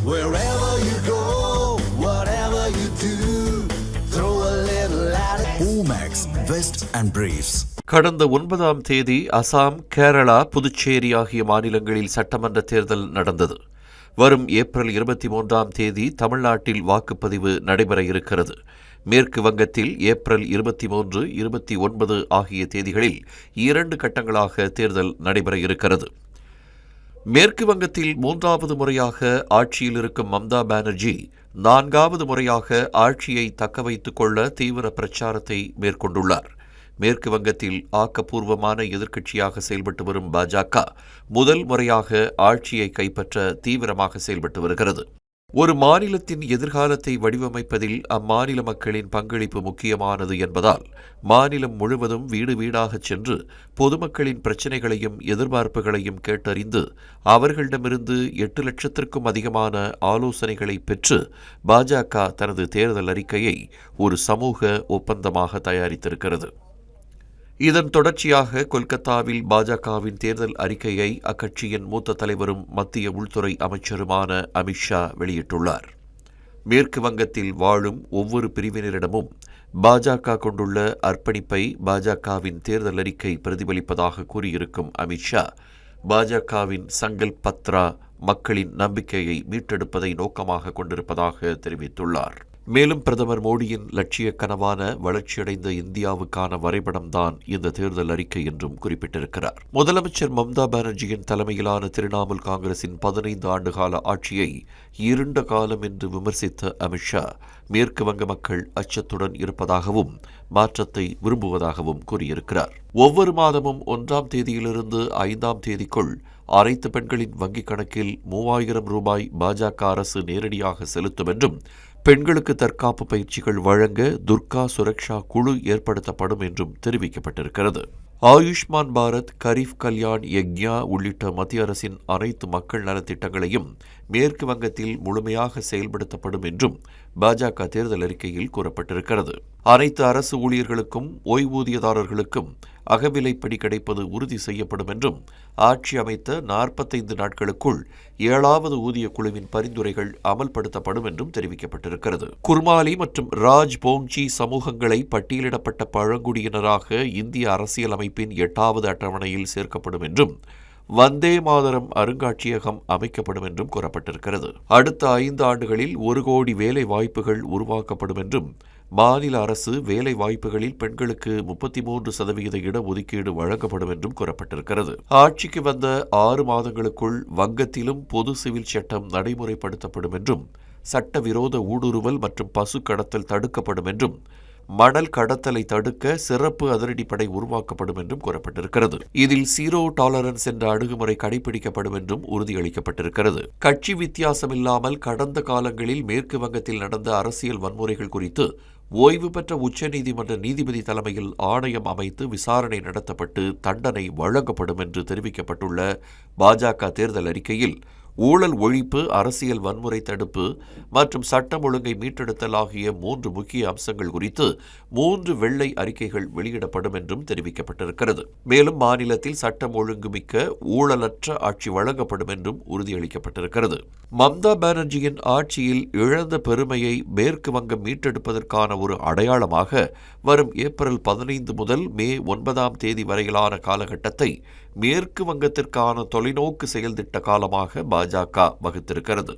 Wherever you go, whatever you do, throw a little at it. Omax, Vest and Briefs. கடந்த 9ஆம் தேதி அசாம், கேரளா, புதுச்சேரி ஆகிய மாநிலங்களில் சட்டமன்ற தேர்தல் நடந்தது. வரும் ஏப்ரல் 23ஆம் தேதி தமிழ்நாட்டில் வாக்குப்பதிவு நடைபெற இருக்கிறது. மேற்கு வங்கத்தில் ஏப்ரல் 23, 29 ஆகிய தேதிகளில் 2 கட்டங்களாக தேர்தல் நடைபெற இருக்கிறது. மேற்கு வங்கத்தில் 3வது முறையாக ஆட்சியில் இருக்கும் மம்தா பானர்ஜி 4வது முறையாக ஆட்சியை தக்கவைத்துக் கொள்ள தீவிர பிரச்சாரத்தை மேற்கொண்டுள்ளார். மேற்கு வங்கத்தில் ஆக்கப்பூர்வமான எதிர்க்கட்சியாக செயல்பட்டு வரும் பாஜக முதல் முறையாக ஆட்சியை கைப்பற்ற தீவிரமாக செயல்பட்டு வருகிறது. ஒரு மாநிலத்தின் எதிர்காலத்தை வடிவமைப்பதில் அம்மாநில மக்களின் பங்களிப்பு முக்கியமானது என்பதால் மாநிலம் முழுவதும் வீடு வீடாகச் சென்று பொதுமக்களின் பிரச்சினைகளையும் எதிர்பார்ப்புகளையும் கேட்டறிந்து அவர்களிடமிருந்து 8 லட்சத்திற்கும் அதிகமான ஆலோசனைகளை பெற்று பாஜக தனது தேர்தல் அறிக்கையை ஒரு சமூக ஒப்பந்தமாக தயாரித்திருக்கிறது. இதன் தொடர்ச்சியாக கொல்கத்தாவில் பாஜகவின் தேர்தல் அறிக்கையை அக்கட்சியின் மூத்த தலைவரும் மத்திய உள்துறை அமைச்சருமான அமித்ஷா வெளியிட்டுள்ளார். மேற்கு வங்கத்தில் வாழும் ஒவ்வொரு பிரிவினரிடமும் பாஜக கொண்டுள்ள அர்ப்பணிப்பை பாஜகவின் தேர்தல் அறிக்கை பிரதிபலிப்பதாக கூறியிருக்கும் அமித்ஷா, பாஜகவின் சங்கல்ப் பத்ரா மக்களின் நம்பிக்கையை மீட்டெடுப்பதை நோக்கமாக கொண்டிருப்பதாக தெரிவித்துள்ளார். மேலும் பிரதமர் மோடியின் லட்சிய கனவான வளர்ச்சியடைந்த இந்தியாவுக்கான வரைபடம்தான் இந்த தேர்தல் அறிக்கை என்றும் குறிப்பிட்டிருக்கிறார். முதலமைச்சர் மம்தா பானர்ஜியின் தலைமையிலான திரிணாமுல் காங்கிரசின் 15 ஆண்டுகால ஆட்சியை இருண்ட காலம் என்று விமர்சித்த அமித்ஷா, மேற்கு வங்க மக்கள் அச்சத்துடன் இருப்பதாகவும் மாற்றத்தை விரும்புவதாகவும் கூறியிருக்கிறார். ஒவ்வொரு மாதமும் 1ஆம் தேதியிலிருந்து 5ஆம் தேதிக்குள் அனைத்து பெண்களின் வங்கிக் கணக்கில் 3000 ரூபாய் பாஜக அரசு நேரடியாக செலுத்தும் என்றும், பெண்களுக்கு தற்காப்பு பயிற்சிகள் வழங்க துர்கா சுரக்ஷா குழு ஏற்படுத்தப்படும் என்றும் தெரிவிக்கப்பட்டிருக்கிறது. ஆயுஷ்மான் பாரத், கரீப் கல்யாண் யக்ஞா உள்ளிட்ட மத்திய அரசின் அனைத்து மக்கள் நலத்திட்டங்களையும் மேற்கு வங்கத்தில் முழுமையாக செயல்படுத்தப்படும் என்றும் பாஜக தேர்தல் அறிக்கையில் கூறப்பட்டிருக்கிறது. அனைத்து அரசு ஊழியர்களுக்கும் ஓய்வூதியதாரர்களுக்கும் அகவிலைப்படி கிடைப்பது உறுதி செய்யப்படும் என்றும், ஆட்சி அமைத்த 45 நாட்களுக்குள் 7வது ஊதிய குழுவின் பரிந்துரைகள் அமல்படுத்தப்படும் என்றும் தெரிவிக்கப்பட்டிருக்கிறது. குர்மாலி மற்றும் ராஜ் போங்சி சமூகங்களை பட்டியலிடப்பட்ட பழங்குடியினராக இந்திய அரசியலமைப்பின் 8வது அட்டவணையில் சேர்க்கப்படும் என்றும், வந்தே மாதரம் அருங்காட்சியகம் அமைக்கப்படும் என்றும் கூறப்பட்டிருக்கிறது. அடுத்த 5 ஆண்டுகளில் 1 கோடி வேலை வாய்ப்புகள் உருவாக்கப்படும் என்றும், மாநில அரசு வேலை வாய்ப்புகளில் பெண்களுக்கு 33% இடஒதுக்கீடு வழங்கப்படும் என்றும் கூறப்பட்டிருக்கிறது. ஆட்சிக்கு வந்த 6 மாதங்களுக்குள் வங்கத்திலும் பொது சிவில் சட்டம் நடைமுறைப்படுத்தப்படும் என்றும், சட்டவிரோத ஊடுருவல் மற்றும் பசு கடத்தல் தடுக்கப்படும் என்றும், மணல் கடத்தலை தடுக்க சிறப்பு அதிரடிப்படை உருவாக்கப்படும் என்றும் கூறப்பட்டிருக்கிறது. இதில் ஜீரோ டாலரன்ஸ் என்ற அணுகுமுறை கடைபிடிக்கப்படும் என்றும் உறுதியளிக்கப்பட்டிருக்கிறது. கட்சி வித்தியாசமில்லாமல் கடந்த காலங்களில் மேற்கு வங்கத்தில் நடந்த அரசியல் வன்முறைகள் குறித்து ஓய்வு பெற்ற உச்சநீதிமன்ற நீதிபதி தலைமையில் ஆணையம் அமைத்து விசாரணை நடத்தப்பட்டு தண்டனை வழங்கப்படும் என்று தெரிவிக்கப்பட்டுள்ள பாஜக தேர்தல் அறிக்கையில் ஊழல் ஒழிப்பு, அரசியல் வன்முறை தடுப்பு மற்றும் சட்டம் ஒழுங்கை மீட்டெடுத்தல் ஆகிய 3 முக்கிய அம்சங்கள் குறித்து 3 வெள்ளை அறிக்கைகள் வெளியிடப்படும் என்றும் தெரிவிக்கப்பட்டிருக்கிறது. மேலும் மாநிலத்தில் சட்டம் ஒழுங்கு மிக்க ஊழலற்ற ஆட்சி வழங்கப்படும் என்றும் உறுதியளிக்கப்பட்டிருக்கிறது. மம்தா பானர்ஜியின் ஆட்சியில் இழந்த பெருமையை மேற்கு வங்கம் மீட்டெடுப்பதற்கான ஒரு அடையாளமாக வரும் ஏப்ரல் 15 முதல் மே 9ஆம் தேதி வரையிலான காலகட்டத்தை மேற்கு வங்கத்திற்கான தொலைநோக்கு செயல்திட்ட காலமாக பாஜக வகுத்திருக்கிறது.